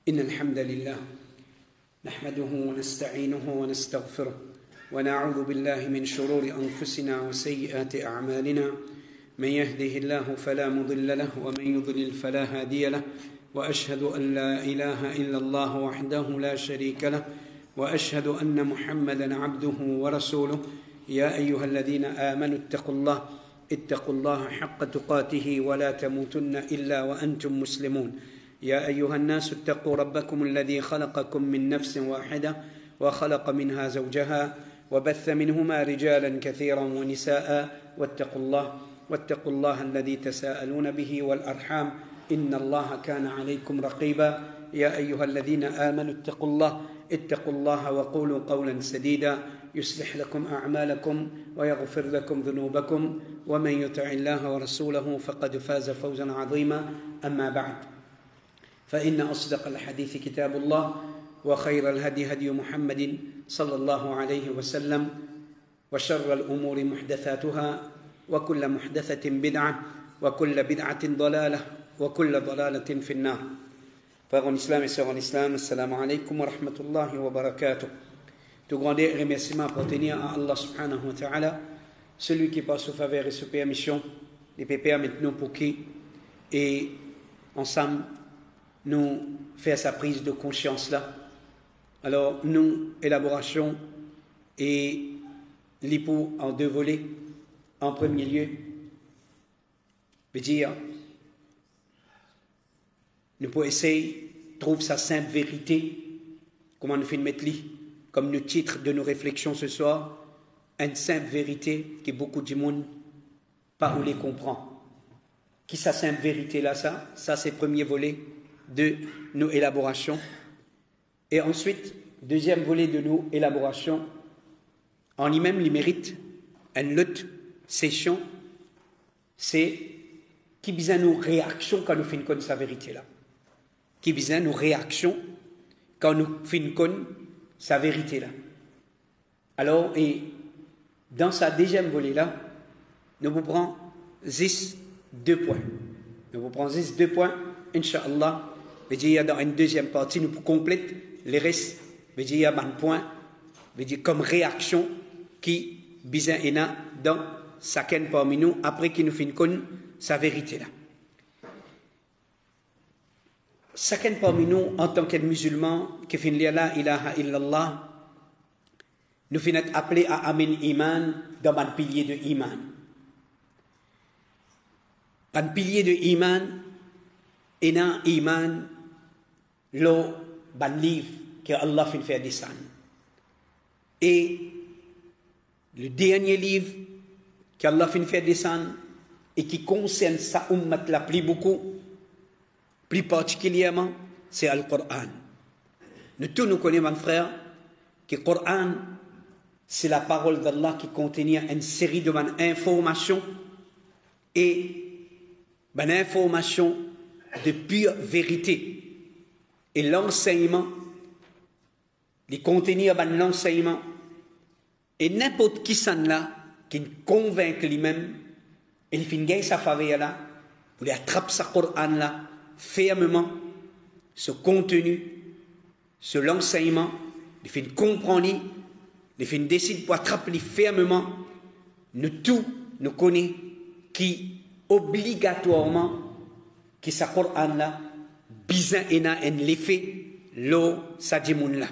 إن الحمد لله نحمده ونستعينه ونستغفره ونعوذ بالله من شرور أنفسنا وسيئات أعمالنا من يهده الله فلا مضل له ومن يضلل فلا هادي له وأشهد أن لا إله إلا الله وحده لا شريك له وأشهد أن محمدا عبده ورسوله يا أيها الذين آمنوا اتقوا الله حق تقاته ولا تموتن إلا وأنتم مسلمون يا أيها الناس اتقوا ربكم الذي خلقكم من نفس واحدة وخلق منها زوجها وبث منهما رجالا كثيرا ونساء واتقوا الله الذي تساءلون به والأرحام إن الله كان عليكم رقيبا يا أيها الذين آمنوا اتقوا الله وقولوا قولا سديدا يصلح لكم أعمالكم ويغفر لكم ذنوبكم ومن يطع الله ورسوله فقد فاز فوزا عظيما أما بعد فإن أصدق الحديث كتاب الله وخير الهدي هدي محمد صلى الله عليه وسلم وشر الأمور محدثاتها وكل محدثة بدعة وكل بدعة ضلالة وكل ضلالة في النار. Frères en islam et sœurs en islam, assalamu alaikum wa rahmatullahi wa barakatuh. Tout grand et remerciement appartenir à Allah subhanahu wa ta'ala, celui qui passe au faveur et sous permission, les pépères maintenant pour qui, et ensemble, nous faire sa prise de conscience là. Alors, nous, élaboration et l'hypo en deux volets. En premier lieu, veut dire, nous pouvons essayer de trouver sa simple vérité, comment nous faisons mettre comme le titre de nos réflexions ce soir, une simple vérité que beaucoup de monde pas ou les comprend. Qui sa simple vérité là, ça c'est le premier volet de nos élaborations. Et ensuite, deuxième volet de nos élaborations, en lui-même, il mérite une autre session, c'est qui vient nos réactions quand nous faisons connaître sa vérité là. Qui vient nos réactions quand nous faisons connaître sa vérité là. Alors, et dans sa deuxième volet là, nous vous prenons 2 points. Nous vous prenons 2 points, Inch'Allah. Veut dire dans une deuxième partie, nous complétons les restes. Veut dire il y a un point, veut dire comme réaction qui bizarre dans chacun parmi nous après qu'il nous finisse connaître sa vérité là. Chacun parmi nous en tant que musulman qui finit la ilaha illallah, nous finissons appelés à amener iman dans un pilier de iman. Un pilier de iman et dans iman le ban livre que Allah fait faire descendre. Et le dernier livre qu'Allah fait faire descendre et qui concerne sa ummat la plus beaucoup, plus particulièrement, c'est Al-Qur'an. Nous tous nous connaissons, mon frère, que le Qur'an, c'est la parole d'Allah qui contient une série de informations et informations de pure vérité. Et l'enseignement, les contenir l'enseignement, et n'importe qui s'en là, qui convainc lui-même, il finit sa faveur là, pour attraper sa Coran là, fermement, ce contenu, ce l'enseignement, il finit comprendre, il finit décide pour attraper fermement, nous tous, nous connaissons qui obligatoirement, qui sa Coran là, bizarre et n'a un l'effet, l'eau, sa dimoun là.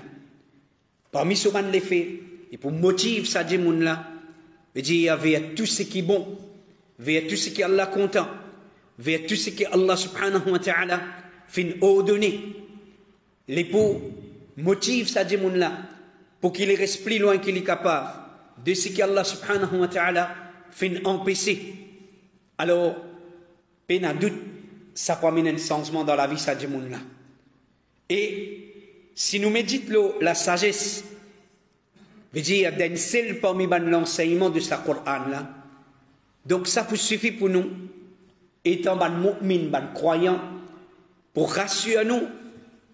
Parmi ce man l'effet, et pour motiver sa dimoun là, veut dire vers tout ce qui est bon, vers tout ce qui est Allah content, vers tout ce qui est Allah subhanahu wa ta'ala fin ordonné. Les pour motive sa dimoun là, pour qu'il reste plus loin qu'il est capable de ce qui Allah subhanahu wa ta'ala fin empêcher. Alors, peine à doute, ça peut amener un changement dans la vie sa dimoun là. Et si nous méditons la sagesse, veut dire d'un seul parmi l'enseignement de sa Coran là, donc ça peut suffire pour nous, étant ban mu'min, ban croyant, pour rassurer nous,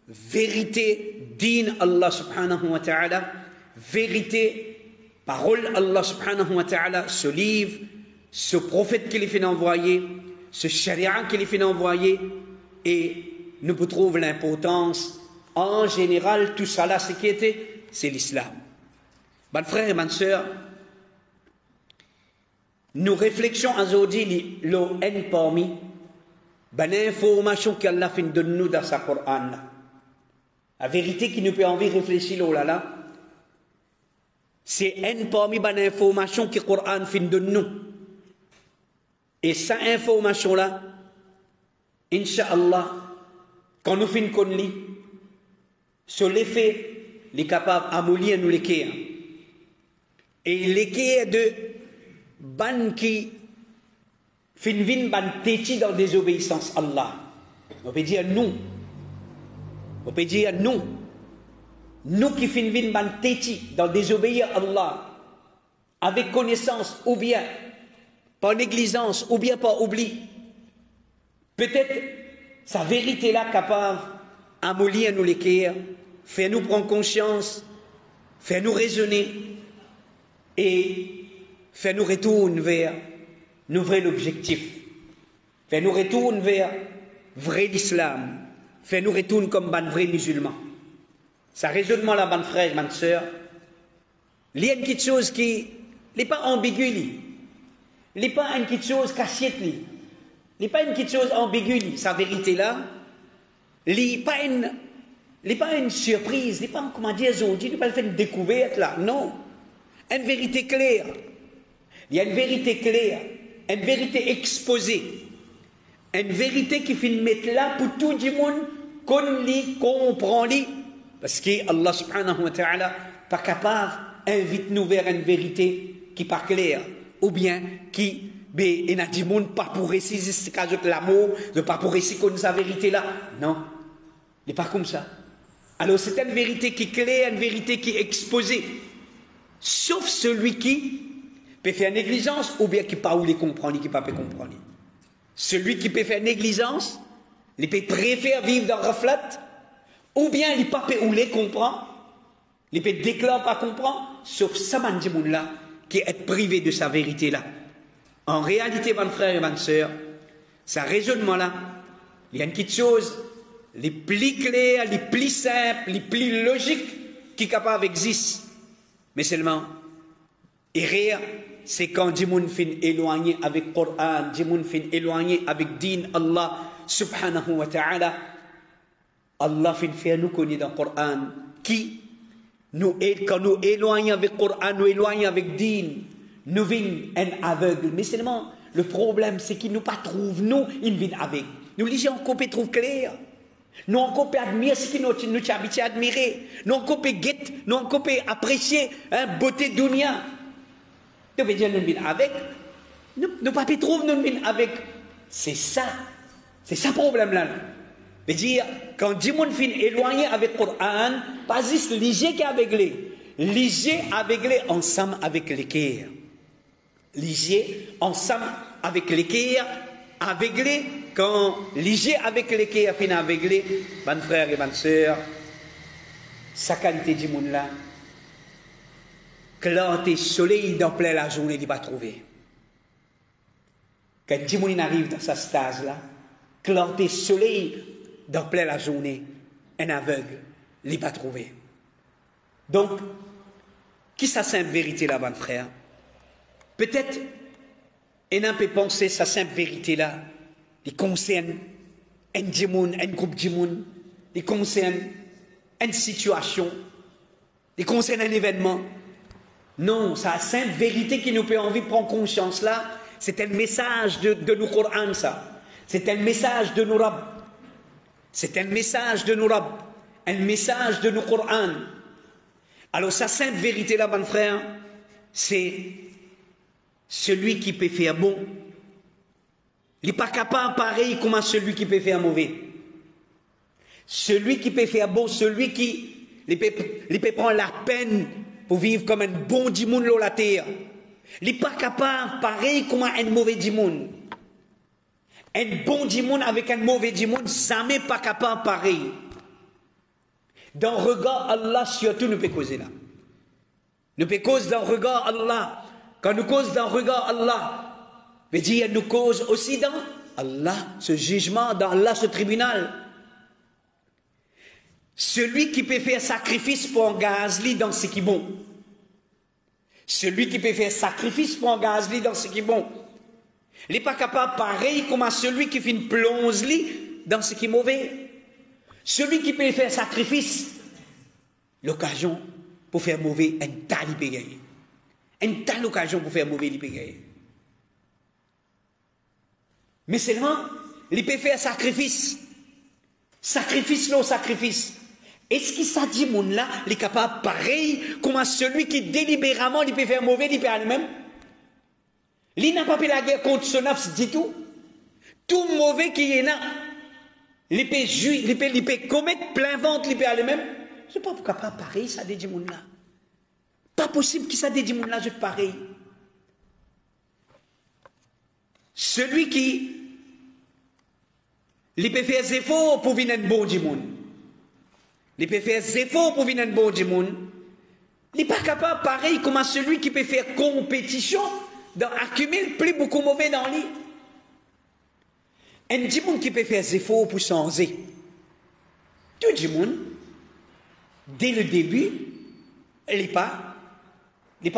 vérité, din Allah subhanahu wa ta'ala, vérité, parole Allah subhanahu wa ta'ala, ce livre, ce prophète qu'il fait envoyer, ce charia qu'il fait envoyer, et nous trouvons l'importance En général, tout ça là, c'est qui était? C'est l'islam. Mes frères et mes sœurs, nous réflexions aujourd'hui l'on parmi les informations qu'Allah fait de nous dans sa Coran. La vérité qui nous peut envie de réfléchir là, c'est une parmi les informations que le Coran fait de nous. Et cette information-là, Inch'Allah, quand nous finissons qu'on lit, sur l'effet, il est capable d'amollir nous l'équerre. Et l'équerre de ban qui finit ban téti dans désobéissance à Allah. On peut dire nous. On peut dire nous. Nous qui finit ban téti dans désobéir à Allah, avec connaissance ou bien par négligence ou bien par oubli. Peut-être sa vérité là capable d'amollir nous l'équerre, faire nous prendre conscience, faire nous raisonner et faire nous retourner vers nous vrai l'objectif, faire nous retourner vers vrai l'islam, faire nous retourner comme ban vrai musulman. Ça raisonnement là, ban frère, ban sœur, il y a une petite chose qui n'est pas ambiguë, il n'est pas une petite chose cachette, il n'est pas une petite chose ambiguë, sa vérité là, il n'est pas une surprise, il n'est pas, comment dire, aujourd'hui, il n'est pas fait une découverte là, non. Une vérité claire. Il y a une vérité claire, une vérité exposée, une vérité qui finit mettre là pour tout le monde qu'on lit, comprend lit, parce que Allah subhanahu wa ta'ala pas capable d'inviter nous vers une vérité qui n'est pas claire, ou bien qui n'a du monde pas pour réussir ce cas de l'amour, de pas pour réussir qu'on sa vérité là. Non, il n'est pas comme ça. Alors c'est une vérité qui est claire, une vérité qui est exposée. Sauf celui qui peut faire négligence ou bien qui ne peut pas comprendre, qui ne peut pas comprendre. Celui qui peut faire négligence, il peut préférer vivre dans le reflet, ou bien il ne peut pas comprendre, il peut déclarer pas comprendre, sauf ça, là qui est privé de sa vérité là. En réalité, mon frère et ma soeur, ce raisonnement là, il y a une petite chose, les plus clairs, les plus simples, les plus logiques qui capable existent. Mais seulement, errer, c'est quand Dimoun fin éloigné avec le Coran, Dimoun fin éloigné avec din Allah subhanahu wa ta'ala. Allah fin fait nous connaître dans le Coran qui, quand nous éloignons avec le Coran, nous éloignons avec din, nous venons un aveugle. Mais seulement, le problème, c'est qu'il ne nous pas trouve, nous, il vient avec. Nous, les gens, on peut trouver clair. Nous on peut admirer ce qui nous habite à admirer. Nous on peut guetter, nous on peut apprécier la beauté dunya. Nous peut dire nous venons avec. Nous pas trouver nous venons avec. C'est ça le problème là. Veut dire quand Dimoun fin éloigné avec le Coran, pas juste léger qui est aveuglé. Léger aveuglé ensemble avec l'équerre. Léger ensemble avec l'équerre, aveuglé. Quand léger avec l'équerre fin aveuglé, mon frère et ma soeur, sa qualité du monde là, clarté soleil dans plein la journée, il ne va pas trouver. Quand du monde arrive dans sa stase là, clarté soleil dans plein la journée, un aveugle, il ne va pas trouver. Donc, qui sa simple vérité là, mon frère? Peut-être, on peut penser sa simple vérité là. Il concerne un djimoun, un groupe djimoun, il concerne une situation, il concerne un événement. Non, c'est la simple vérité qui nous peut envie de prendre conscience là, c'est un message de nos Coran ça. C'est un message de nos Rabb. C'est un message de nos Rabb, un message de nos Coran. Alors sa simple vérité là, mon frère, c'est celui qui peut faire bon. Il n'est pas capable pareil comme celui qui peut faire mauvais. Celui qui peut faire bon, celui qui peut prendre la peine pour vivre comme un bon dimoun sur la terre. Il n'est pas capable pareil comme un mauvais dimoun. Un bon dimoun avec un mauvais dimoun, jamais pas capable pareil. Dans le regard Allah, surtout, nous peut causer là. Nous peut causer dans le regard Allah. Quand nous causons dans le regard Allah, veut dire nous cause aussi dans Allah, ce jugement, dans Allah, ce tribunal. Celui qui peut faire sacrifice pour un gazli dans ce qui est bon. Celui qui peut faire sacrifice pour un gazli dans ce qui est bon. Il n'est pas capable pareil comme à celui qui fait une plonge-li dans ce qui est mauvais. Celui qui peut faire sacrifice, l'occasion pour faire mauvais, un tas il peut gagner. Un tas l'occasion pour faire mauvais, il peut gagner. Mais seulement, il peut faire sacrifice. Sacrifice, non sacrifice. Est-ce que ça dit, mon là, il est capable pareil comme à celui qui délibérément, il peut faire mauvais, il peut aller même? Il n'a pas fait la guerre contre son nafs, dit tout. Tout mauvais qui est là, il peut commettre plein ventre, il peut aller même. C'est pas capable pareil, ça dit mon là. Pas possible que ça dit mon là, je pareil. Celui qui il peut faire des efforts pour venir un bon du monde. Il peut faire des efforts pour venir un bon du monde. Il n'est pas capable, pareil, comme à celui qui peut faire compétition, d'accumuler plus beaucoup mauvais dans lui. Un du monde qui peut faire des efforts pour changer. Tout du monde, dès le début, il n'est pas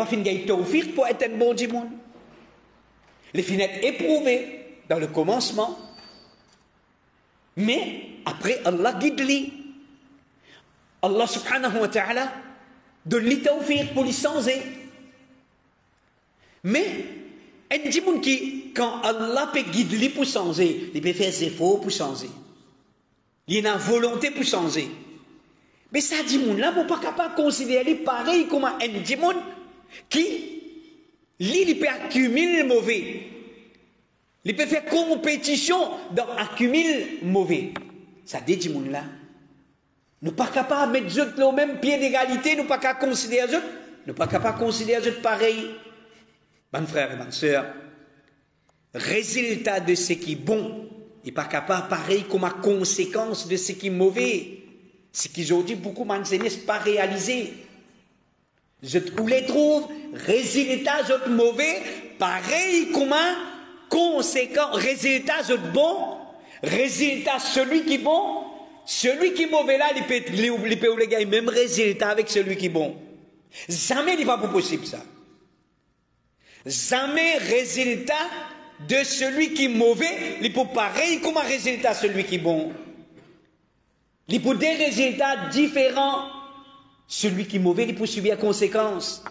fini d'être tawfiq pour être un bon du monde. Il est fini d'être éprouvé dans le commencement. Mais après, Allah guide lui. Allah subhanahu wa ta'ala donne lui tawfiq pour lui changer. Mais, un dit qui, quand Allah peut guider lui pour changer, il peut faire des efforts pour changer. Il a une volonté pour changer. Mais ça dit là, on ne peut pas capable de considérer pareil comme un dit qui, lui, il peut accumuler le mauvais. Il peut faire compétition dans accumuler mauvais. Ça dit là. Nous ne sommes pas capables de mettre au même pied d'égalité, nous ne sommes pas capables de considérer eux. Nous ne sommes pas capables de considérer eux pareil. Mes frères et mes sœurs, résultat de ce qui est bon, il n'est pas capable pareil comme à conséquence de ce qui est mauvais. Ce qu'aujourd'hui beaucoup de gens ne sont pas réalisés. Je les trouve, résultat de mauvais, pareil comme un conséquent, résultat de bon, résultat celui qui est bon, celui qui est mauvais là, il peut gagner même résultat avec celui qui est bon. Jamais il n'est pas possible ça. Jamais résultat de celui qui est mauvais, il peut pareil comme un résultat celui qui est bon. Il peut des résultats différents. Celui qui est mauvais, il peut subir la conséquence.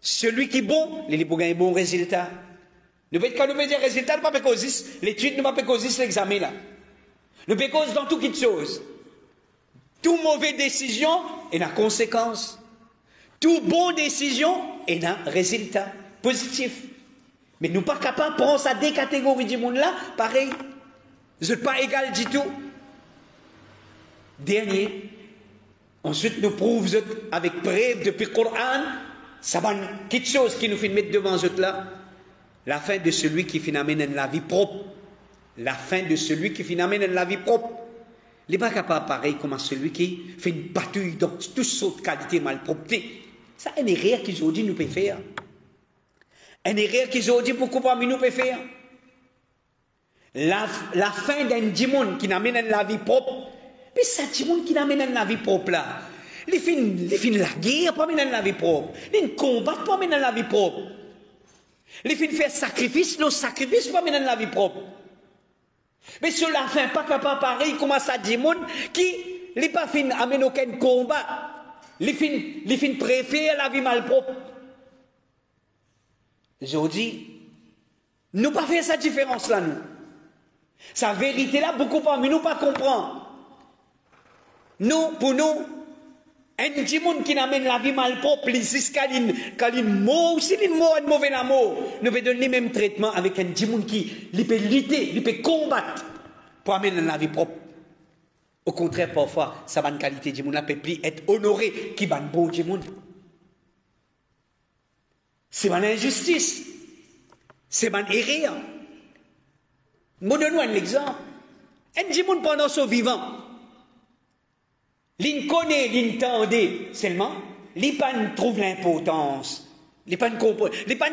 Celui qui est bon, il peut gagner un bon résultat. Quand nous faisons des résultats, nous ne pouvons pas causer l'étude, nous ne pouvons pas causer l'examen là. Nous pouvons causer dans toutes les choses. Toute mauvaise décision est une conséquence. Toute bonne décision est un résultat positif. Mais nous ne sommes pas capables de prendre ça des catégories du monde là, pareil. Vous n'êtes pas égal du tout. Dernier. Ensuite, nous prouvons avec preuve depuis le Coran, ça va quelque chose qui nous fait mettre devant eux là. La fin de celui qui finalement mène la vie propre. La fin de celui qui finalement mène la vie propre. Il n'est pas capable pareil comme celui qui fait une patouille dans toutes sortes de qualités malpropreté. Ça, une erreur qu'aujourd'hui nous peut faire. Une erreur qu'aujourd'hui beaucoup parmi nous peut faire. La fin d'un démon qui n'amène la vie propre. Mais ça, démon qui n'amène la vie propre là. Les fins la guerre pour amener la vie propre. Les combats pour amener la vie propre. Les fins faire sacrifice, nos sacrifices pour amener la vie propre. Mais sur la fin, pas capable pareil comme ça démon qui n'est pas fin amène aucun combat. Les fins préfèrent la vie malpropre. Aujourd'hui, nous pas faire cette différence là nous. Sa vérité là, beaucoup parmi nous pas comprendre. Nous, pour nous, un petit monde qui n'amène la vie malpropre, jusqu'à une mort, si une mort, un mauvais amour, nous pouvons donner le même traitement avec un petit monde qui peut lutter, il peut combattre pour amener la vie propre. Au contraire, parfois, sa bonne qualité du monde ne peut plus être honorée qui va un bon du monde. C'est une injustice. C'est une erreur. Je donne un exemple. Un petit monde pendant son vivant, l'in connaît, l'in tendait seulement, l'in trouve l'importance. L'in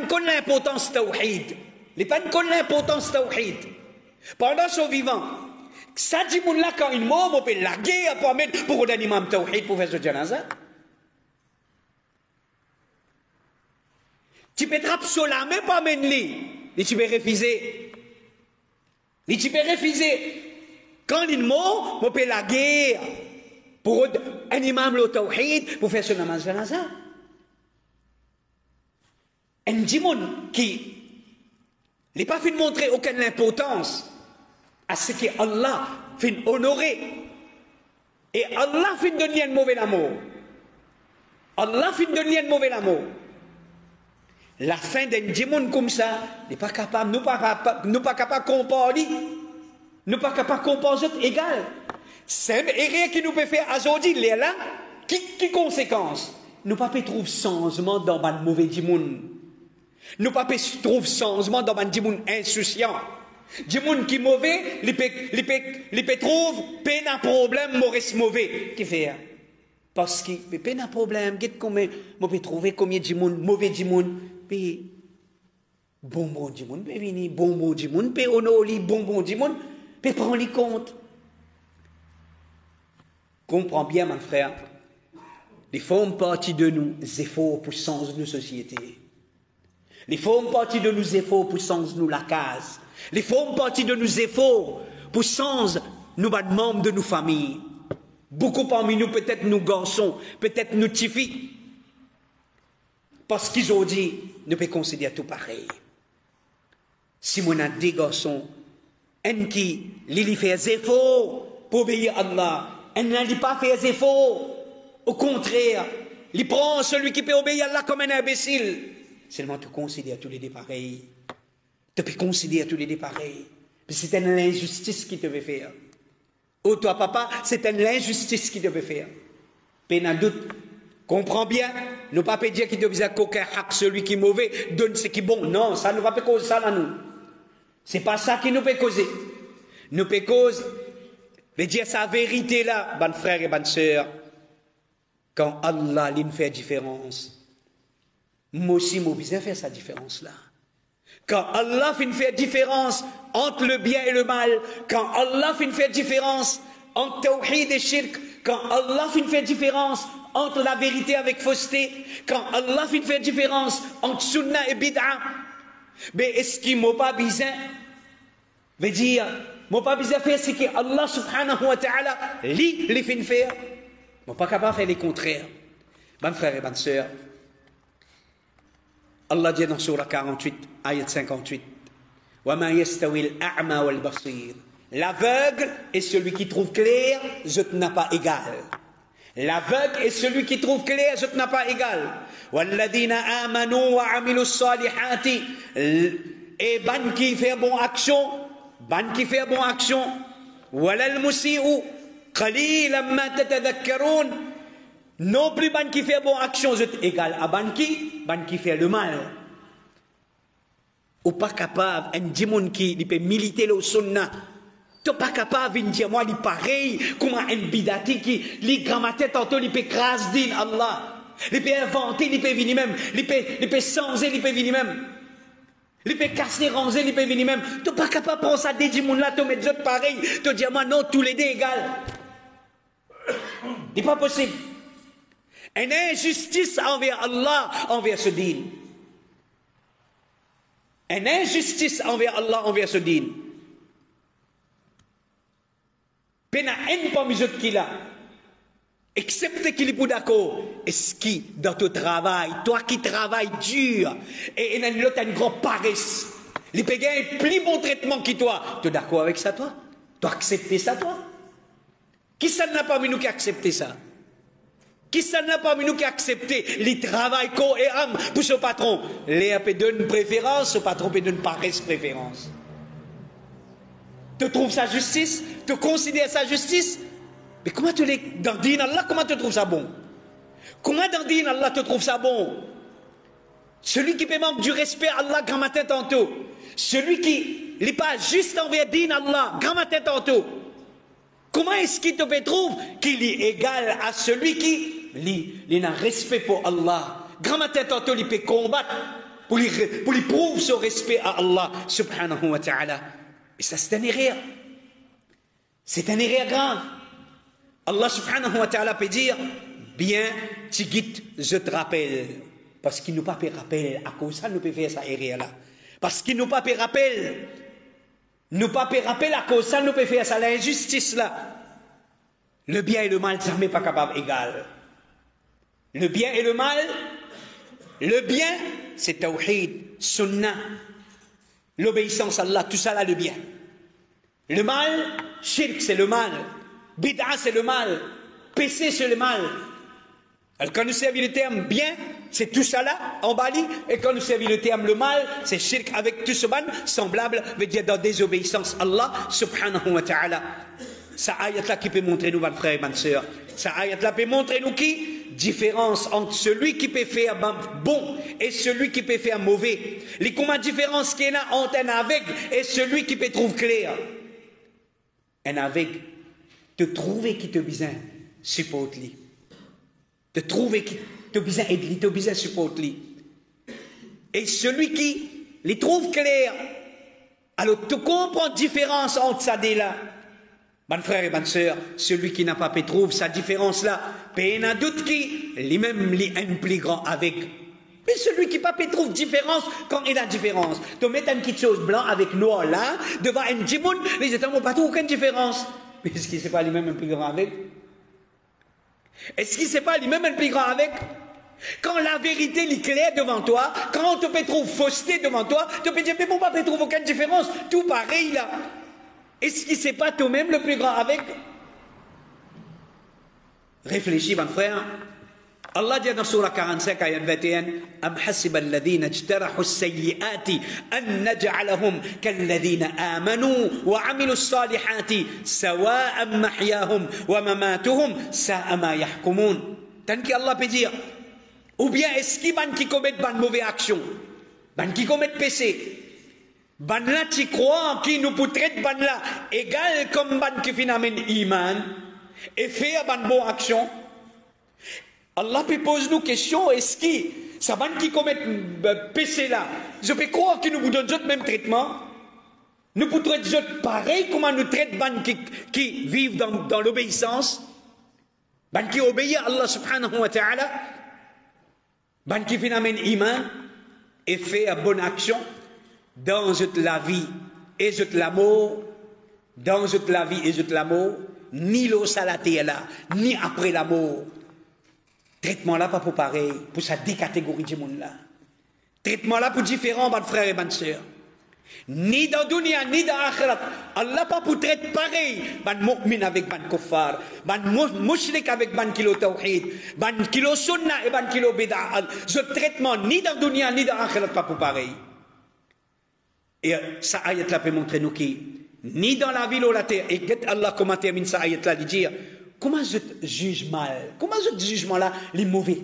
connaît l'importance tawhid. L'in connaît l'importance tawhid. Pendant son vivant, ça dit mon là quand une mort, on peut la guerre pour mettre pour un imam tawhid pour faire ce janaza. Tu peux trapper sur la main pour mener et tu peux refuser. Et tu peux refuser. Quand une mort, on peut la guerre pour un imam le tawhid pour faire ce namaz janaza. Un dimon qui n'a pas fait montrer aucune importance à ce que Allah fait honorer. Et Allah fait donner un mauvais amour. Allah fait donner un mauvais amour. La fin d'un dimon comme ça n'est pas capable, nous pas capable de comparer, nous pas capable de composer égal. C'est rien qui nous peut faire aujourd'hui, là, qui conséquence? Nous pas peut trouver changement dans le mauvais dimon. Nous pas trouver changement dans un dimoun insouciant. Dimoun qui est mauvais, il peut trouver peine un problème, mauvais. Qui fait? Parce qu'il peut peine un problème, combien on peut trouver combien de dimoun, mauvais dimoun, puis bon dimoun, peut venir, bon dimoun, peut honorer, bon dimoun, peut prendre les comptes. Comprends bien, mon frère, les font partie de nous, efforts pour changer nos sociétés. Les font partie de nos efforts pour changer nous la case. Les font partie de nos efforts pour changer nous membres de nos familles. Beaucoup parmi nous, peut-être nous garçons, peut-être nous petites filles. Parce qu'ils ont dit, nous pouvons considérer tout pareil. Si on a des garçons, un qui les fait des efforts pour obéir à Allah, un n'a pas fait des efforts. Au contraire, il prend celui qui peut obéir à Allah comme un imbécile. Seulement tu considères tous les deux pareils. Tu peux considérer tous les deux pareils. C'est une injustice qui te veut faire. Oh toi papa, c'est une injustice qui te veut faire. Peine à doute. Comprends bien. Ne pas dire qu'il te veut qu'aucun hack, celui qui est mauvais, donne ce qui est bon. Non, ça ne va pas causer ça là nous. C'est pas ça qui nous peut causer. Nous peut causer, mais dire sa vérité là, bonne frère et bonne sœur. Quand Allah lui fait différence. Moi aussi, moi, besoin faire sa différence-là. Quand Allah fait une faire différence entre le bien et le mal, quand Allah fait une faire différence entre tawhid et shirk, quand Allah fait une faire différence entre la vérité avec fausseté, quand Allah fait une faire différence entre sunnah et bid'a, mais est-ce qu'il m'a pas besoin, veut dire, m'a pas besoin faire ce que Allah subhanahu wa ta'ala, les fait faire, m'a pas capable de faire les contraires. Bonne frère et bonne sœur, Allah dit dans Surah 48, ayat 58, وَمَا يَسْتَوِي الْأَعْمَى وَالْبَصِيرُ. L'aveugle et celui qui trouve clair, je n'ai pas égal. L'aveugle et celui qui trouve clair, je n'ai pas égal. وَالَّذِينَ آمَنُوا وَعَمِلُوا الصَّالِحَاتِ. Et ban qui fait bon action, وَلَا الْمُسِيءُ قَلِيلًا مَا تَتَذَكَّرُونَ. Non plus ban qui fait bon action, je égal à ban qui fait le mal. Ou pas capable, un démon qui peut militer le sunna. Tu n'es pas capable de dire, moi, il est pareil, comme un bidati qui, les grammaires, tantôt, il peut craser Allah. Il peut inventer, il peut venir même. Il peut changer, il peut venir même. Il peut casser, ranger, il peut venir même. Tu n'es pas capable de prendre ça des démons là, tu mets des autres pareils. Tu dis, moi, non, tous les deux égales. Ce n'est pas possible. Une injustice envers Allah, envers ce dîn. Une injustice envers Allah, envers ce dîn. Pena une parmi les autres qui l'a. Excepté qu'il est pas d'accord. Est-ce qui, dans ton travail, toi qui travailles dur, et l'autre a une grande paresse, les pégans ont plus bon traitement que toi. Tu es d'accord avec ça, toi? Tu as accepté ça, toi? Qui ça n'a pas mis nous qui a accepté ça? Qui ça n'a pas mis nous qui a accepté les travail corps et âme pour ce patron? Les peut donner une préférence, ce patron peut donner une paresse préférence. Tu trouves sa justice? Tu considères sa justice? Mais comment tu l'es dans le dîn Allah, comment tu trouves ça bon? Comment dans le dîn Allah tu trouves ça bon? Celui qui peut manquer du respect à Allah, grand matin tantôt. Celui qui n'est pas juste envers dîn Allah, grand matin tantôt. Comment est-ce qu'il te peut trouver qu'il est égal à celui qui il a respect pour Allah? Grand matin tantôt, il peut combattre pour lui prouver son respect à Allah subhanahu wa ta'ala. Et ça, c'est un erreur. C'est un erreur grave. Allah subhanahu wa ta'ala peut dire, bien, tu guides, je te rappelle. Parce qu'il nous pas fait rappel, à cause ça nous peut faire ça erreur là. Parce qu'il nous pas fait rappel. Nous pas fait rappel à cause ça nous peut faire ça, l'injustice là. Le bien et le mal, jamais pas capable égal. Le bien et le mal, le bien, c'est tawhid, sunnah, l'obéissance à Allah, tout ça là, le bien. Le mal, shirk, c'est le mal. Bid'a, c'est le mal. Péché, c'est le mal. Alors, quand nous servons le terme bien, c'est tout ça là, en Bali, et quand nous servons le terme le mal, c'est shirk avec tout ce ban, semblable, veut dire dans désobéissance à Allah, subhanahu wa ta'ala. Ça ayat là qui peut montrer nous, mes frères et mes sœurs. Ça ayat là peut montrer nous qui? Différence entre celui qui peut faire bon et celui qui peut faire mauvais. Les comment différence qu'il y a entre un aveugle et celui qui peut trouver clair. Un aveugle, te trouver qui te besoin, supporte lui. Te trouver qui te besoin aide lui, te besoin supporte lui. Et celui qui les trouve clair, alors tu comprends la différence entre ça et là. Mon frère et ma soeur, celui qui n'a pas pu trouver sa différence là, il n'a doute qui, lui-même, lui un plus grand avec. Mais celui qui n'a pas pu trouver différence, quand il a différence, tu mets une petite chose blanc avec noir là, devant un djimoun, les gens n'ont pas trouvé aucune différence. Mais est-ce qu'il ne sait pas lui-même un plus grand avec? Est-ce qu'il ne sait pas lui-même un plus grand avec? Quand la vérité est claire devant toi, quand tu peux trouver fausseté devant toi, tu peux dire, mais pourquoi tu ne trouves aucune différence? Tout pareil là. Est-ce qu'il ne sait pas toi-même le plus grand avec? Réfléchis, mon frère. Allah dit dans Surah 45, ayat 21, Am hasiba alladhina ijtarahu as-sayyi'ati an naj'alahum kalladhina amanu wa 'amilu as-salihati sawa'an mahyahum wa mamatuhum sa'a ma yahkumun. Tant qu'Allah peut dire, ou bien est-ce qu'il y a qui commettent une mauvaise action, qui commettent péché, ban là tu crois qui nous peut traiter ban là égal comme ban qui finalement iman et faire ban bonne action. Allah peut poser nous question, est-ce que ça ban qui commettent péché là, je peux croire qu'ils nous donnent le même traitement, nous peut traiter pareil comment nous traite ban qui vivent dans l'obéissance, ban qui obéit à Allah subhanahu wa ta'ala, ban qui finalement iman et fait une bonne action dans toute la vie et toute la mort, dans toute la vie et toute la mort, ni l'eau salatée là, ni après la mort. Traitement là pas pour pareil, pour sa deux catégories de monde là. Traitement là pour différents, mes frères et mes sœurs. Ni dans dunya, ni dans akhirat. Allah pas pour traiter pareil, ban mu'min avec ban kuffar, ban mushrik avec ban kilo tawhid, ban kilo sunnah et ban kilo bid'ah. Ce traitement ni dans dunya, ni dans akhirat pas pour pareil. Et ça ayat là peut montrer nous qui, ni dans la ville ou la terre, et Allah comment termine ça ayat là, de dire, comment je juge mal, comment ce jugement là, les mauvais.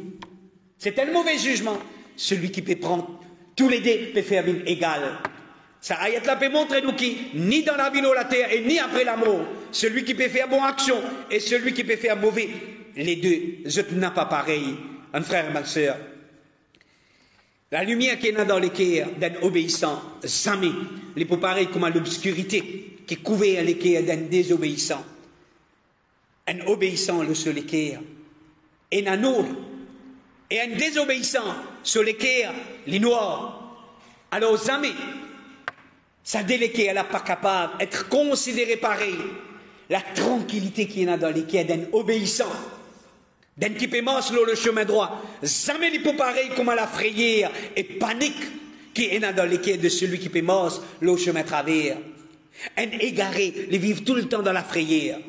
C'est un mauvais jugement. Celui qui peut prendre tous les deux peut faire une égale. Ça ayat là peut montrer nous qui, ni dans la ville ou la terre, et ni après la mort, celui qui peut faire bonne action et celui qui peut faire mauvais, les deux, je n'ai pas pareil, un frère et ma soeur. La lumière qui est dans les cœurs d'un obéissant, jamais, les peut pareil comme l'obscurité qui couvert les cœurs d'un désobéissant. Un obéissant le sur les cœurs, et un autre, et un désobéissant sur les cœurs, les noirs. Alors jamais, ça délégué, elle n'est pas capable d'être considérée pareil. La tranquillité qui est dans les cœurs d'un obéissant, d'un qui peut marcher le chemin droit, jamais il peut pareil comme à la frayeur et panique qui est dans les cœurs de celui qui peut marcher le chemin travers. Un égaré, il vivent tout le temps dans la frayeur.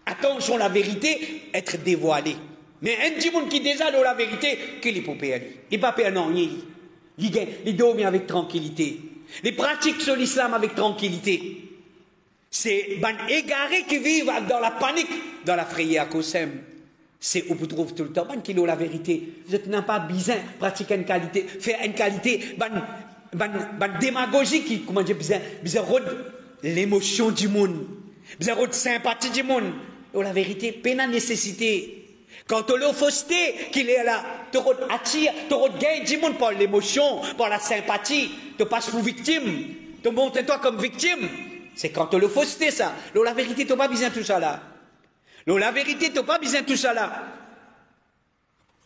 Attention, la vérité, être dévoilée. Mais un petit monde qui déjà dans la vérité, qu'il est pour perdre. Il n'est pas perdre, non, il dort avec tranquillité. Il pratique sur l'islam avec tranquillité. C'est un égaré qui vivent dans la panique, dans la frayeur à cause. C'est où vous trouvez tout le temps, qui ont la vérité. Vous n'avez pas besoin de pratiquer une qualité, faire une qualité, une démagogie qui, comment dire, besoin l'émotion du monde, besoin de sympathie du monde. La vérité, pas la nécessité. Quand tu as fausseté qu'il est là, tu attires, tu gagnes du monde par l'émotion, par la sympathie, tu passes pour victime, tu montres toi comme victime. C'est quand tu le fausseté ça. La vérité, tu pas besoin de tout ça là. La vérité, tu pas besoin de tout ça là.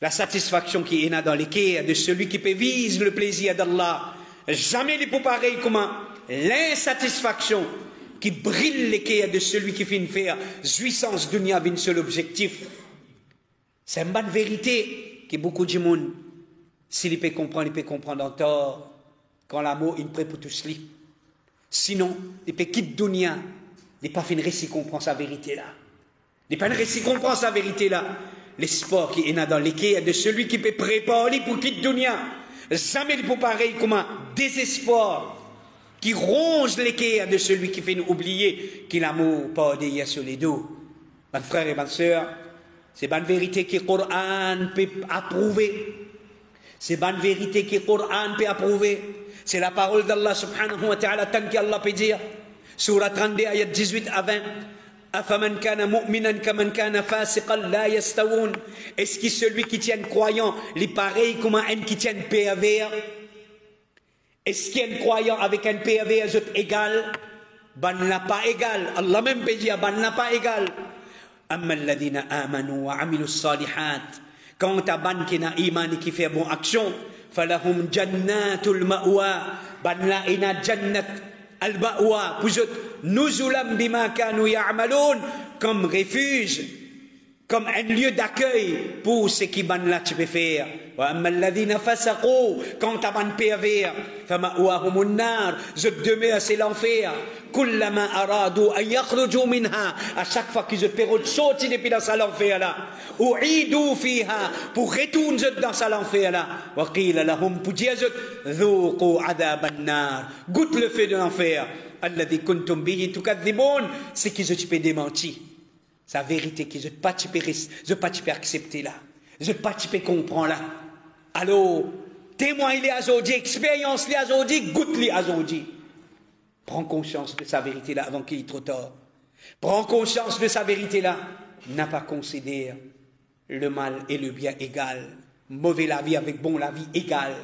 La satisfaction qui est là dans les quais de celui qui peut vise le plaisir d'Allah. Jamais les pour pareil comment l'insatisfaction qui brille les quais de celui qui fait faire jouissance dunya avec un seul objectif. C'est une bonne vérité que beaucoup de monde, s'il peut comprendre en tort, quand l'amour est prêt pour tout cela. Sinon, il peut quitter dunya, il pas fait une récit comprend sa vérité là. Il pas une récit comprend sa vérité là. L'espoir qui est là dans les quais de celui qui peut préparer pour quitter dunya. Jamais il peut pareil comme un désespoir qui ronge les quais de celui qui fait nous oublier que l'amour pas derrière sur les dos. Mes frères et mes sœurs, c'est bonne vérité que le Coran peut approuver. C'est bonne vérité que le Coran peut approuver. C'est la parole d'Allah subhanahu wa ta'ala tant qu'Allah peut dire. Surah 32, ayat 18 à 20. أفمن كان مؤمنا كمن كان فاسقا لا يستوون. Est-ce que celui qui tient croyant est pareil comme un qui tient PAV? Est-ce qu'un croyant avec un PAV est égal? Ben n'a pas égal. Allah même peut dire ben n'a pas égal. أما الذين آمنوا وعملوا الصالحات. Quant à ban qui n'a iman et qui fait bonne action, فلهم جنات المأوى. Ben là il a jannat al-Ba'wa, nuzulam bima kanu ya'malun, comme refuge, comme un lieu d'accueil pour ce qui ban là tu peux faire. Wa amma alladhina fasaqu, quand ta ban pervers, fama'wahumun nar, je demeure c'est l'enfer. Kullama aradu an yakhruju minha, à chaque fois qu'ils peuvent sortir depuis dans l'enfer là, u'idu fiha, pour retourner dans l'enfer là. Wa qila lahum, pour dire dhuqu adhaban nar, goûte le feu de l'enfer. Alladhi kuntum bihi tukadhibun, c'est qu'ils se peut démentir. C'est la vérité que je ne pas accepter là. Je ne pas comprendre là. Alors, témoin il est aujourd'hui, expérience il est aujourd'hui, goûte il est aujourd'hui. Prends conscience de sa vérité là avant qu'il est trop tard. Prends conscience de sa vérité là. N'a pas considéré le mal et le bien égal. Mauvais la vie avec bon la vie égale.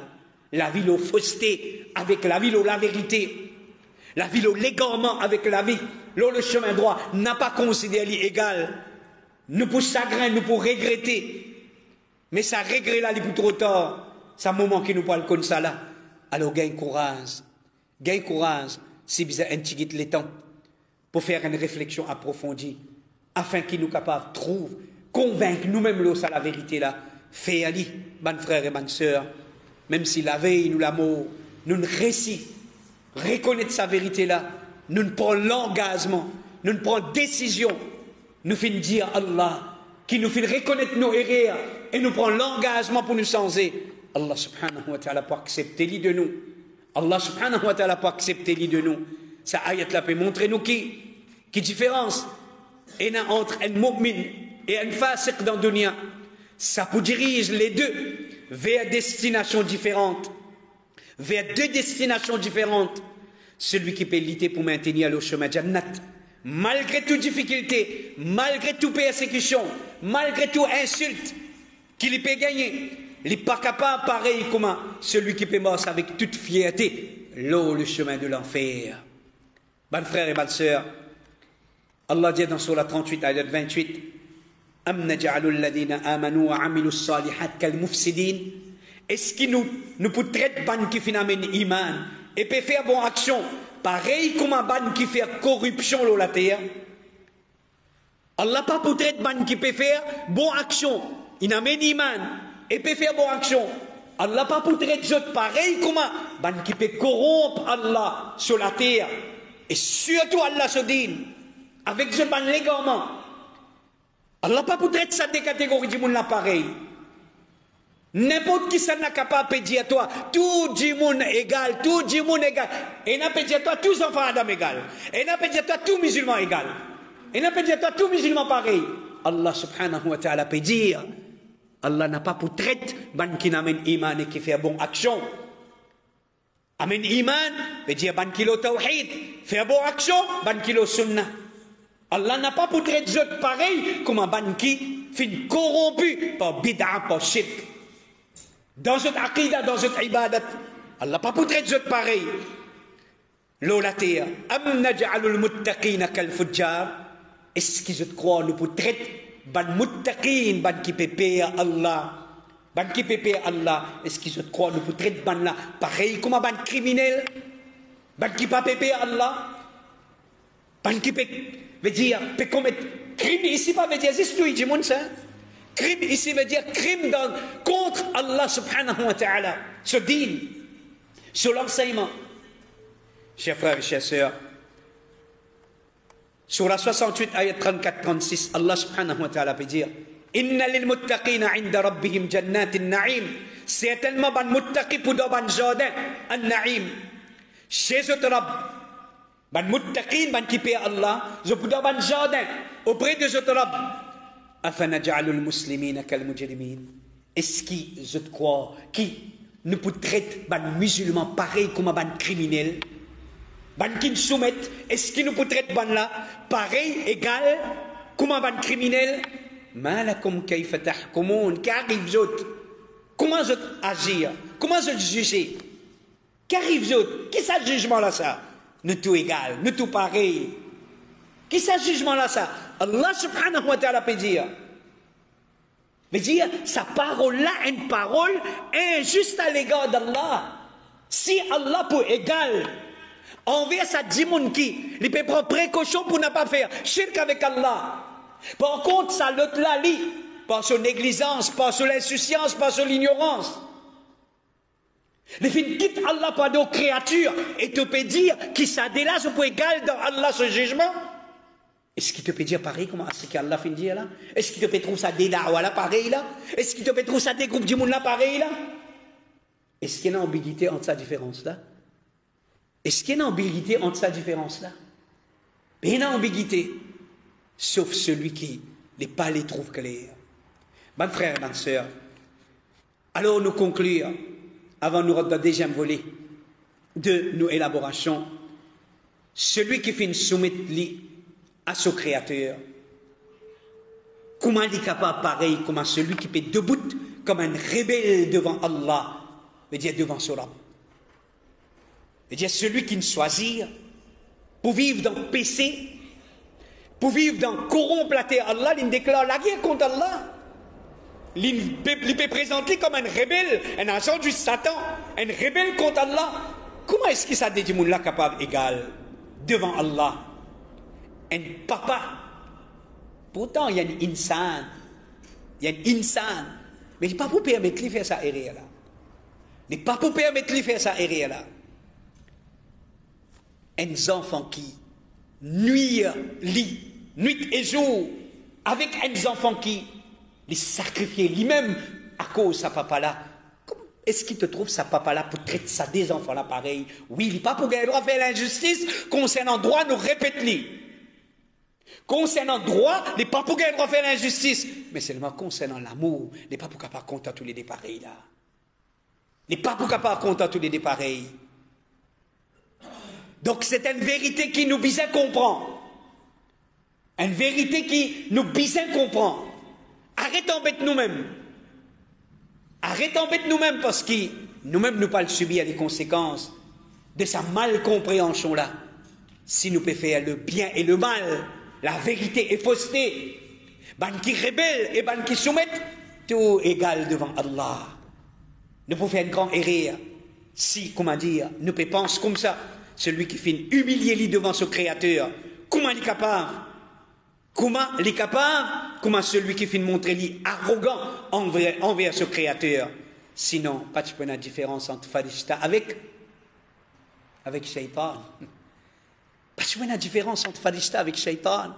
La vie l'eau fausseté avec la vie l'eau la vérité. La vie l'eau l'égarement avec la vie l'eau le chemin droit. N'a pas considéré égal. Nous pour chagrin, nous pour regretter. Mais ça regrette là, il pour trop tard. C'est un moment qui nous parle comme ça là. Alors gagne courage. Gagne courage. Si vous avez un petit le temps pour faire une réflexion approfondie, afin qu'il nous capable de trouver, convaincre nous-mêmes là, la vérité là, fait ali, mon frère et ma soeur, même si la veille, nous l'amour, nous ne récit, reconnaître sa vérité là, nous ne prenons l'engagement, nous ne prenons décision, nous finissons dire Allah, qui nous fait reconnaître nos erreurs, et nous prenons l'engagement pour nous changer. Allah subhanahu wa ta'ala pour accepter l'idée de nous. Allah subhanahu wa ta'ala pour accepter l'idée de nous. Ça ayat là peut montrer nous qui différence et entre un mu'min et un fasiq dans le dunya. Ça peut diriger les deux vers destinations différentes. Vers deux destinations différentes. Celui qui peut lutter pour maintenir le chemin Jannat, malgré toute difficulté, malgré toute persécution, malgré toute insulte, qu'il peut gagner. Il n'est pas capable, pareil comme celui qui peut mort avec toute fierté, le chemin de l'enfer. Mes frères et mes sœurs, Allah dit dans Surah 38, ayat 28, Am naj'alu alladhina amanu wa amilu salihat kal mufsidin. Est-ce qu'il nous peut traiter ban qui fait amène iman et peut faire bonne action, pareil comme un ban qui fait corruption sur la terre? Allah pas pour traiter ban qui peut faire bonne action, il amène iman et peut faire bonne action. Allah pas pour traiter pareil comme un ban qui peut corrompre Allah sur la terre. Et surtout Allah se dit, avec ce ban légalement, Allah pas pour traiter ça des catégories du monde pareil. N'importe qui ça n'a capable de dire à toi, tout le monde égal, tout le monde égal. Et n'a pas dire à toi, tous enfants Adam égal. Et n'a pas dire à toi, tout musulman égal. Et n'a pas dire à toi, tout musulman pareil. Allah subhanahu wa ta'ala peut dire, Allah n'a pas pour traiter ban qui n'amène iman et qui fait bonne action. Amène iman, veut dire ban qui lo tawhid, faire bonne action, ban qui lo sunnah. Allah n'a pas pour traiter pareil comme un ban qui finit corrompu par bid'a, par shirk. Dans cette aqidah, dans cette ibadat, Allah n'a pas pour traiter pareil. l'eau la terre. Am naj'alul muttaqina kal fujjar. Est-ce qu'ils te croient nous pour traiter ban muttaqin, ban qui pépé à Allah. Ban qui pépé à Allah. Est-ce qu'ils te croient nous pour traiter ban là pareil comme ban criminel. Ban qui pas pépé à Allah. Ban qui veut dire peut commettre crime ici pas veut dire juste lui dit mon ça. Crime ici veut dire crime contre Allah subhanahu wa ta'ala. Ce din, sur l'enseignement. Chers frères et chers sœurs, sur la 68, ayat 34-36, Allah subhanahu wa ta'ala peut dire Inna lil muttaqina inda rabbihim jannatin na'im. Certainement, ban muttaqi pour dans ban jardin, an na'im. Chez eux, Rabb, ban muttaqin, ban qui paie Allah, je pour dans ban jardin, auprès de eux, Rabb. Afana ja'alul muslimina kal mujrimin. Est-ce qui, je te crois, qui nous peut traiter ban musulman pareil comme ban criminel? Ban qui nous soumettent, est-ce qu'ils nous peut traiter ban là, pareil, égal, comme ban criminel? Malakum kayfa tahkumun, qu'arrive d'autres? Comment je agir? Comment je juger? Qu'arrive d'autres? Qui ça jugement là ça? Nous tout égal, nous tout pareil. Qui ça jugement là ça? Allah subhanahu wa ta'ala peut dire. Mais dire, sa parole là est une parole injuste à l'égard d'Allah. Si Allah peut égal envers sa dimoun qui, il peut prendre précaution pour ne pas faire shirk avec Allah. Par contre, ça l'autre là, par son négligence, par son insouciance, par son ignorance. Les filles quittent Allah par nos créatures et te peut dire qui ça délace pour égal dans Allah ce jugement. Est-ce qu'il te peut dire pareil comment c'est qu'Allah fait dire là? Est-ce qu'il te peut trouver ça des da'wa là pareil là? Est-ce qu'il te peut trouver ça des groupes du monde là pareil là? Est-ce qu'il y a une ambiguïté entre sa différence là? Est-ce qu'il y a une ambiguïté entre sa différence là? Il y a une ambiguïté, sauf celui qui les pas les trouve clairs. Mes frères, mes sœurs, alors nous conclure, avant nous rendre le deuxième volet de nos élaborations, celui qui fait une soumettre à son créateur, comment il est capable pareil comme celui qui peut debout comme un rebelle devant Allah, veut dire devant son Rabb. Veut dire celui qui ne choisit pour vivre dans le péché, pour vivre dans corrompre la terre Allah, il déclare la guerre contre Allah. Il peut présenter comme un rebelle, un agent du Satan, un rebelle contre Allah. Comment est-ce que ça dit monde là capable égal devant Allah? Un papa. Pourtant, il y a un insan. Il y a un insan. Mais il n'est pas pour permettre de faire ça erreur là. Il n'est pas pour permettre de faire ça erreur là. Un enfant qui nuit et jour, avec un enfant qui les sacrifie lui-même à cause de sa papa là. Est-ce qu'il te trouve sa papa là pour traiter ça des enfants là pareil? Oui, il n'est pas pour gagner le droit de faire l'injustice concernant droit, nous répétons. Concernant droit, il n'est pas pour gagner le droit de faire l'injustice, mais seulement concernant l'amour, il n'est pas pour capable compter tous les deux pareils là. Il n'est pas pour capable compter tous les deux pareils. Donc c'est une vérité qui nous besoin comprendre. Une vérité qui nous besoin comprendre. Arrêtons d'embêter nous-mêmes. Arrêtons d'embêter nous-mêmes parce que nous-mêmes nous pas subir les conséquences de sa malcompréhension-là. Si nous pouvons faire le bien et le mal, la vérité et fausseté, ban qui rebelle et ban qui soumettent, tout égal devant Allah. Nous pouvons faire une grande erreur si, comment dire, nous pouvons penser comme ça. Celui qui fait humilier lui devant son créateur, comment il est capable? Comment il est capable? Comment celui qui fait montrer lui arrogant envers son créateur? Sinon, pas de la différence entre Farishta avec Shaitan. Pas de la différence entre Farishta avec Shaitan.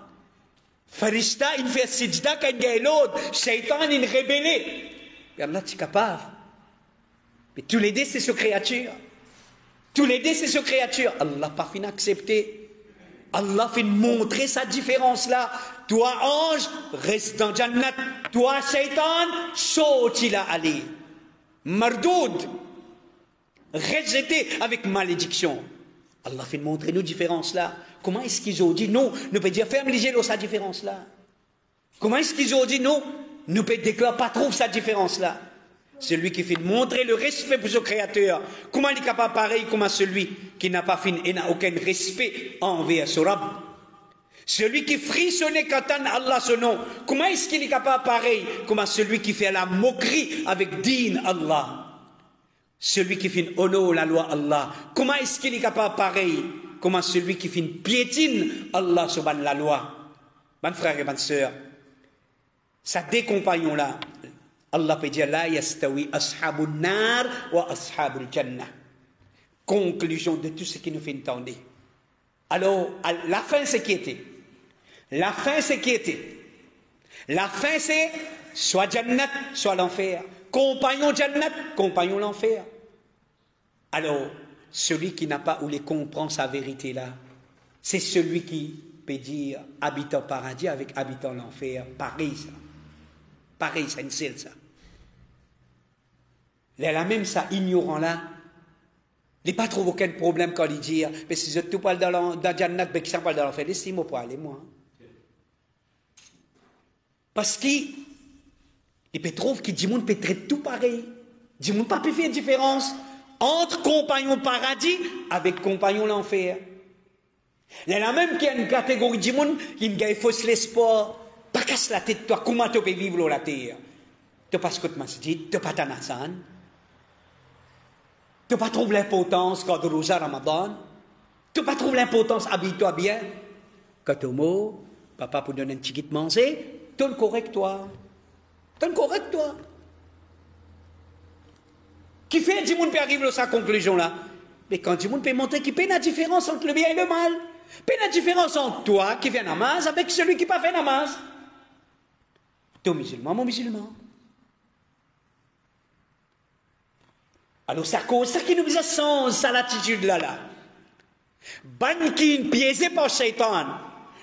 Farishta, il fait sijda quand il y a l'autre. Shaitan, il rébelle. Et Allah, tu es capable. Mais tous les deux, c'est sa créature. Tous les deux, c'est sa créature. Allah pas fin accepter. Allah fait montrer sa différence là. Toi, ange, reste dans Jannat. Toi, Shaitan, sorti là, allez. Mardoud. Rejeté avec malédiction. Allah fait montrer nos différences là. Comment est-ce qu'ils ont dit non? Nous peut dire ferme les yeux sa différence là. Comment est-ce qu'ils ont dit non? Nous peut déclarer pas trop sa différence là. Celui qui fait montrer le respect pour son créateur. Comment il est capable pareil comme celui qui n'a pas fait et n'a aucun respect envers son Rab. Celui qui frissonnait quand Allah son nom. Comment est-ce qu'il est capable pareil comme celui qui fait la moquerie avec din Allah. Celui qui fait honneur la loi Allah. Comment est-ce qu'il est capable pareil comme celui qui fait piétine Allah sur la loi. Mes frères et mes sœurs, ça des compagnons là. Allah peut dire la yastawi ashabun nar wa ashabul jannah. Conclusion de tout ce qui nous fait entendre. Alors, la fin c'est qui était? La fin c'est qui était? La fin c'est soit jannat, soit l'enfer. Compagnon jannat, compagnon l'enfer. Alors, celui qui n'a pas ou les comprend sa vérité là, c'est celui qui peut dire habitant paradis avec habitant l'enfer. Pareil ça. Pareil, c'est une seule ça. Là même ça, ignorant là, il n'a pas trouvé aucun problème quand il dit, mais si je te parle dans Jannat, mais qui s'en parle dans l'enfer, laissez-moi pour aller, moi. Parce qu'il peut trouver que Dimoun peut traiter tout pareil. Dimoun pas peut faire différence entre compagnon paradis avec compagnon l'enfer. Là même qu'il y a une catégorie de Dimoun qui a fausse l'espoir. Pas casse la tête, toi, comment tu peux vivre sur la terre? Tu n'as pas ce que tu m'as dit, tu n'as pas ta nasan. Tu n'as pas trouvé l'importance quand tu as Ramadan. Tu n'as pas trouvé l'importance, habille-toi bien. Quand tu es mort, papa pour donner un petit de manger, tu es correct, toi. Tu es correct, toi. Qui fait que Dimoun peut arriver à sa conclusion-là? Mais quand Dimoun peut montrer qu'il fait la différence entre le bien et le mal, fait la différence entre toi qui fait namaz avec celui qui n'a pas fait namaz. Tu es musulman, mon musulman. Alors, ça cause ça qui nous a sens à l'attitude là. Ban qui piégé par Shaitan.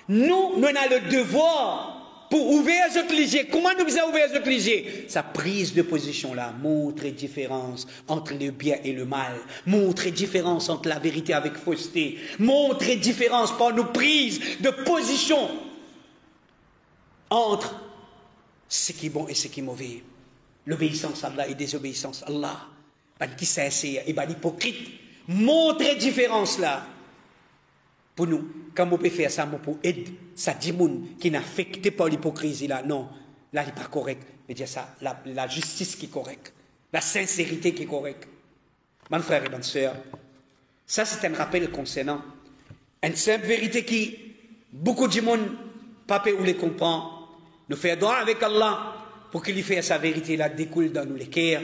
Nous avons le devoir pour ouvrir notre ligier. Comment nous avons ouvert notre ligier? Sa prise de position là, montrer différence entre le bien et le mal, montrer différence entre la vérité avec fausseté, montrer différence par nos prises de position entre ce qui est bon et ce qui est mauvais, l'obéissance à Allah et désobéissance à Allah. Ban qui sincère et ban hypocrite, montrer différence là. Pour nous, quand on peut faire ça, on peut aider ça dimoun qui n'a affecté par l'hypocrisie là. Non, là, il n'est pas correct. Mais dire ça, la justice qui est correcte, la sincérité qui est correcte. Mon frère et ma soeur, ça c'est un rappel concernant une simple vérité qui, beaucoup de monde, papa ou les comprend, nous fait droit avec Allah pour qu'il y fasse sa vérité là, découle dans nous les cœurs,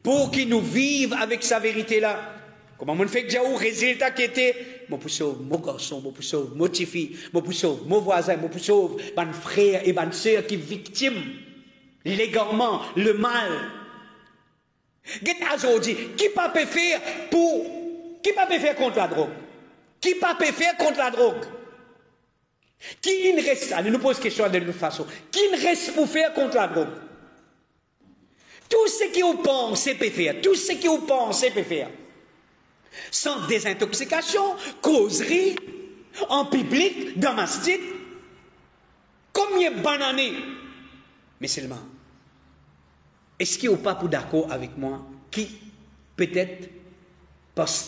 pour qu'il nous vive avec sa vérité là. Comment on fait que j'ai eu résultat qui était, mon pour sauver mon garçon, mon pour sauver mon petite fille, mon pour sauver mon voisin, mon pour sauver mon frère et ma soeur qui victime l'égarement, le mal. Aujourd'hui, qui peut faire contre la drogue? Qui peut faire contre la drogue? Qui ne reste, allez nous pose question de toute façon, qui ne reste pour faire contre la drogue? Tout ce qui vous pense, peut faire. Tout ce qui vous pense, peut faire. Sans désintoxication, causerie, en public, dans masjid. Combien de bonnes années? Mais seulement, est-ce qu'il n'y a pas pour d'accord avec moi qui, peut-être, parce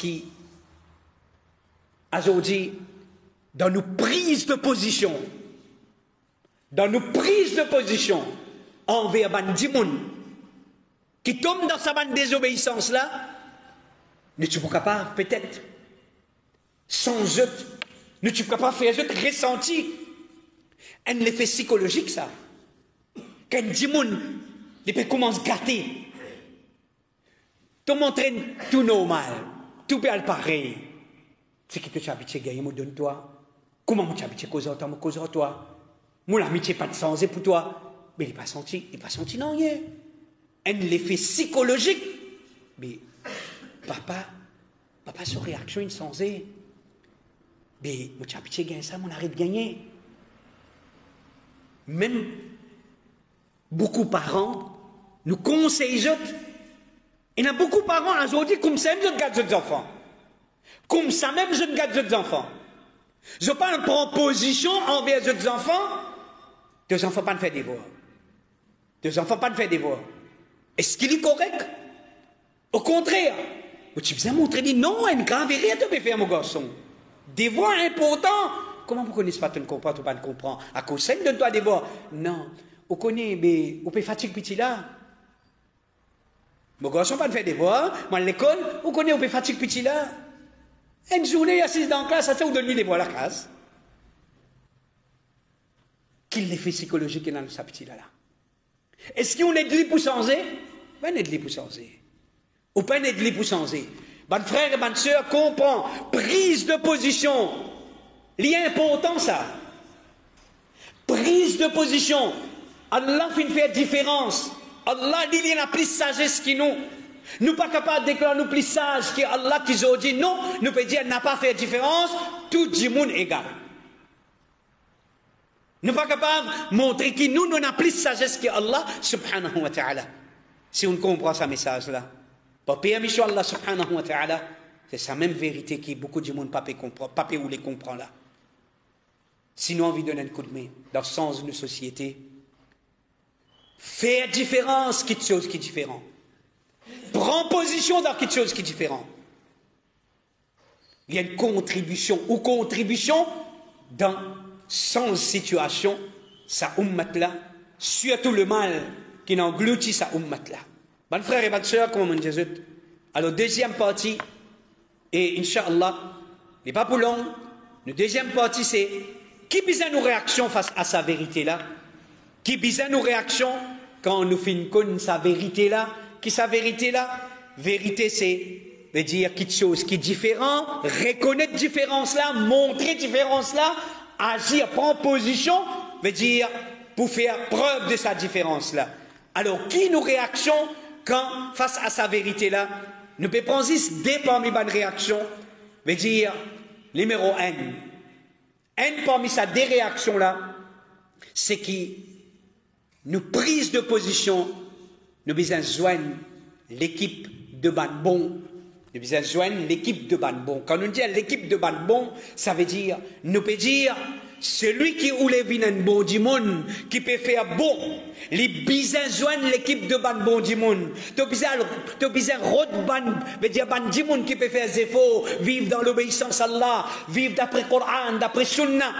qu'aujourd'hui, dans nos prises de position, envers Bandimoun, qui tombe dans sa bande désobéissance là, ne tu pas capable, peut-être, sans eux, ne tu pas capable faire eux ressenti un effet psychologique ça. Quand Dimoun, il peut commencer à gâter. Tu m'entraînes tout normal, tout bien pareil. C'est que tu as habitué à gagner, me donne toi. Comment tu as habitué à causer toi? Mon amitié pas de sens pour toi. Mais il n'est pas senti non rien. Un effet psychologique. Mais papa, son réaction est sans mais mon habitué gagne ça, mon arrête de gagner. Même beaucoup de parents nous conseillent, il y a beaucoup de parents aujourd'hui comme ça, même je garde les enfants. Comme ça, même je garde les enfants. Je parle prends position envers les enfants. Tes enfants pas de faire des devoirs. Tes enfants pas de faire des devoirs. Est-ce qu'il est correct? Au contraire, tu viens montrer, dit non, une grande vérité, tu peux faire, mon garçon. Des voix importantes. Comment vous connaissez pas, tu ne comprends, tu ne comprends? À cause de toi, des voix. Non. On connaît, mais on peut fatiguer petit là. Mon garçon, pas de faire des voix. Moi, à l'école, on connaît, on peut fatiguer petit là. Une journée assise dans la classe, ça vous donne des voix à la classe. Quel effet psychologique est dans ce petit là? Est-ce qu'on est de lui pour changer? Ben, on est de lui pour changer. Ou pas de lui pour changer. Bonne frère et bonne soeur, comprend. Prise de position. Lien important, ça. Prise de position. Allah fait une faire différence. Allah, il a plus sagesse que nous. Nous pas capables de déclarer nous plus sages que Allah qui nous dit non. Nous peut dire n'a pas fait différence. Tout le monde égal. Nous pas capables de montrer que nous avons plus sagesse que Allah subhanahu wa ta'ala. Si on comprend ce message-là. Pour permission Allah subhanahu wa ta'ala, c'est sa même vérité que beaucoup de monde pas peut ou les comprend là. Sinon, on veut donner un coup de main dans le sens de nos sociétés. Faire différence, quelque chose qui est différent. Prends position dans quelque chose qui est différent. Il y a une contribution ou contribution dans son situation, sa ummat là, surtout le mal qui engloutit sa ummat là. Bonne frère et bonne soeur, comme on dit Jésus. Alors, deuxième partie, et Inch'Allah, n'est pas pour long, la deuxième partie c'est qui besoin nos réactions face à sa vérité là? Qui besoin nos réactions quand nous finissons sa vérité là? Qui sa vérité là? Vérité c'est veut dire quelque chose qui est différent, reconnaître différence là, montrer différence là, agir, prendre position, veut dire pour faire preuve de sa différence là. Alors, qui nos réactions quand face à sa vérité là? Nous pouvons prendre deux parmi les bonnes réactions, veut dire numéro 1. Un parmi ces deux réactions là, c'est qui nous prise de position, nous besoin joindre l'équipe de Banbon. Nous besoin joindre l'équipe de Banbon. Quand on dit l'équipe de Banbon, ça veut dire, nous peut dire, celui qui ou les vins bon du monde, qui peut faire bon, les besoin joindre l'équipe de Banbon du monde. Tu besoin route ban, veut dire ban du monde qui peut faire des efforts, vivre dans l'obéissance à Allah, vivre d'après Coran, d'après Sunna.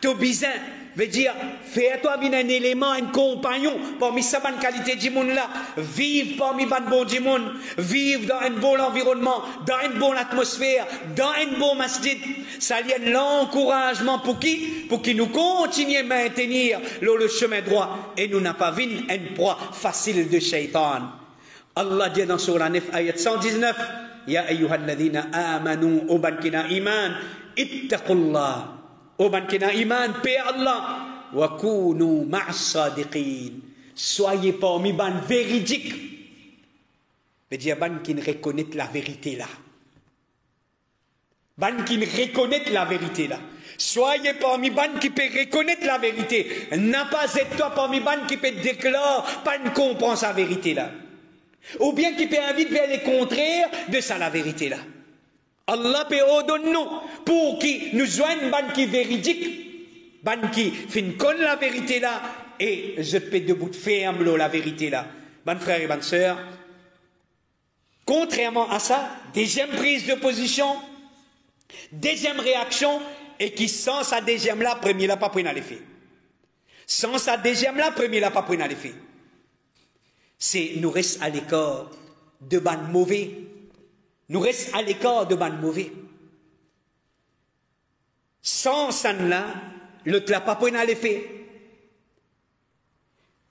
Tu besoin veut dire, fais-toi un élément, un compagnon parmi sa bonne qualité du monde là, vivre parmi ban bon du monde, vivre dans un bon environnement, dans une bonne atmosphère, dans un bon masjid. Ça y est l'encouragement pour qui? Pour qu'il nous continue à maintenir le chemin droit et nous n'a pas vu une proie facile de shaitan. Allah dit dans Surah 9, ayat 119, Ya ayyuhalladhina amanu, oban kina iman, ittaqullah. Oban kina iman, paix Allah, wa kunu ma'as-sadiqin. Soyez parmi ban véridiques. Veut dire ban qui reconnaît la vérité là. Ban qui reconnaît la vérité là. Soyez parmi ban qui peut reconnaître la vérité. N'a pas être toi parmi ban qui peut déclarer, pas ne comprend sa vérité là. Ou bien qui peut inviter vers les contraires de ça la vérité là. Allah peut ordonner nous pour qui nous joignent ban qui véridique, ban qui fin con la vérité là, et je peux debout ferme la vérité là. Ban frère et ban sœur, contrairement à ça, deuxième prise de position, deuxième réaction, et qui sans sa deuxième là, premier là pas pris dans les faits. Sans sa deuxième là, premier là pas pris dans les faits. C'est nous reste à l'écart de ban mauvais. Nous reste à l'écart de ban mauvais. Sans ça là, l'autre l'a pas pris dans les faits.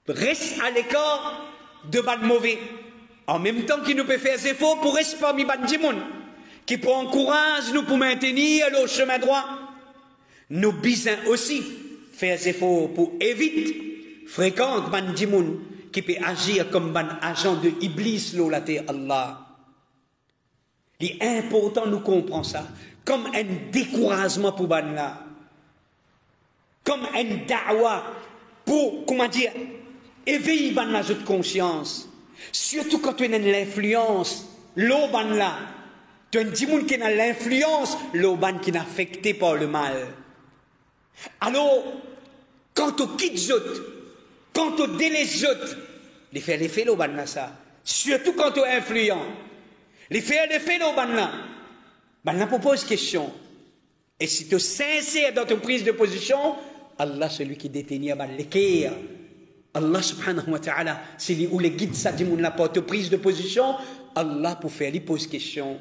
Reste à l'écart de ban mauvais. En même temps qu'il nous peut faire des efforts pour rester parmi ban djimoun, qui peut encourager nous pour maintenir le chemin droit. Nous besoin aussi faire des efforts pour éviter fréquente ban djimoun qui peut agir comme ban agent de Iblis la terre Allah. Il est important nous comprendre ça comme un découragement pour ban là, comme un da'wa pour comment dire éveiller ban la conscience, surtout quand tu as l'influence l'oban là, tu as un djimoun qui a l'influence l'oban qui est affecté par le mal. Alors quand tu quittes autres, quand tu délaisses autres, les faire les félos, ça. Surtout quand tu es influent. Les faire les félos, banna propose question. Et si tu es sincère dans ta prise de position, Allah, celui qui détenait l'équerre, Allah subhanahu wa ta'ala, c'est lui où les guides ça dit la porte prise de position, Allah pour faire lui pose question.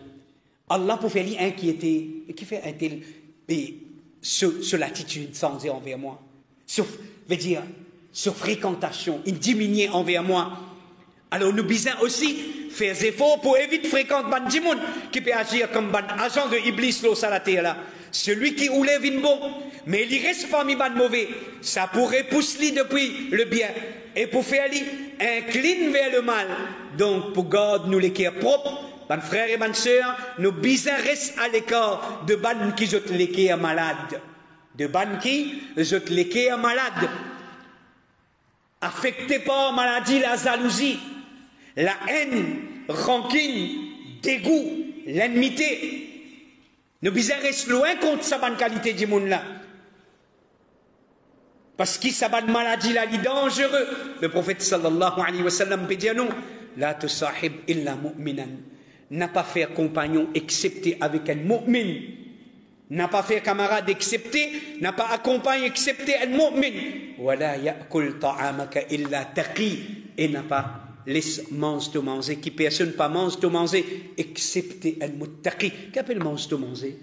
Allah pour faire lui inquiéter. Et qui fait un tel sur l'attitude sans dire envers moi. Sur fréquentation, il diminue envers moi. Alors nous besoin aussi faire des efforts pour éviter fréquenter ban dimoun qui peut agir comme ban agent de Iblis sur la terre là. Celui qui oulève une bon, mais il reste parmi ban mauvais, ça pourrait pousser depuis le bien et pour faire lui incline vers le mal. Donc pour garder nous l'équerre propre, ban frères et ban sœurs, nous besoin rester à l'écart de ban qui jette l'équerre malade, de ban qui jette l'équerre malade. Affecté par maladie, la jalousie, la haine, rancune, dégoût, l'ennemité. Nous devons rester loin contre sa bonne qualité du monde là. Parce que sa bonne maladie là, est dangereux. Le prophète sallallahu alayhi wa sallam peut dire non, la tusahib illa mu'minan. N'a pas fait compagnon excepté avec un mu'min. N'a pas fait camarade excepté, n'a pas accompagné excepté un mu'min. Wala ya'kul ta'amaka illa taqi. Et n'a pas laisse manger, qui personne pas mange de manger, excepté un muttaqi. Qu'appelle mange de manger?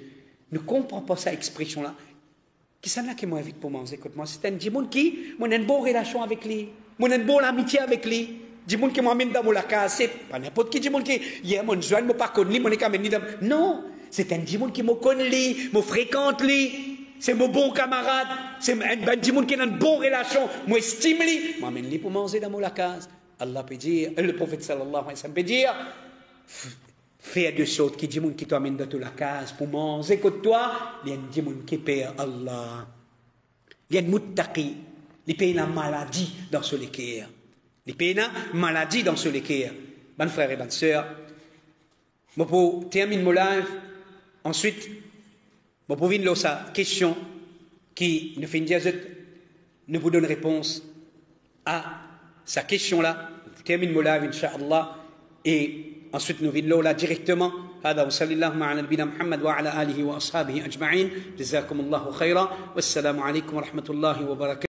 Ne comprends pas cette expression-là. Qui s'en a qui m'invite pour manger? Écoute-moi, c'est un djimoun qui, moi, a une bonne relation avec lui, moi, a une bonne amitié avec lui. Djimoun qui m'amène dans la case, c'est pas n'importe qui djimoun qui, hier, mon joint, moi, pas connu, mon écamène, non. C'est un djimoun qui me connaît, me fréquente, c'est mon bon camarade, c'est un djimoun qui a une bonne relation, moi estime, m'amène lui pour manger dans la case. Allah peut dire, le prophète sallallahu alayhi wa sallam peut dire, faire de sorte que djimoun qui t'amène dans la case pour manger que toi, il y a un djimoun qui perd Allah. Il y a un muttaqi, il paye la maladie dans ce l'équerre. Il paye la maladie dans ce l'équerre. Bonne frère et bonne sœur, je pour terminer mon live. Ensuite, je pour venir sa question qui nous fait une diazette, nous vous donne réponse à sa question-là. Je termine mon live, Inch'Allah, et ensuite nous venons là directement. هذا وصلى الله على نبينا محمد وعلى آله وأصحابه أجمعين جزاكم الله خيرا والسلام عليكم ورحمة الله وبركاته.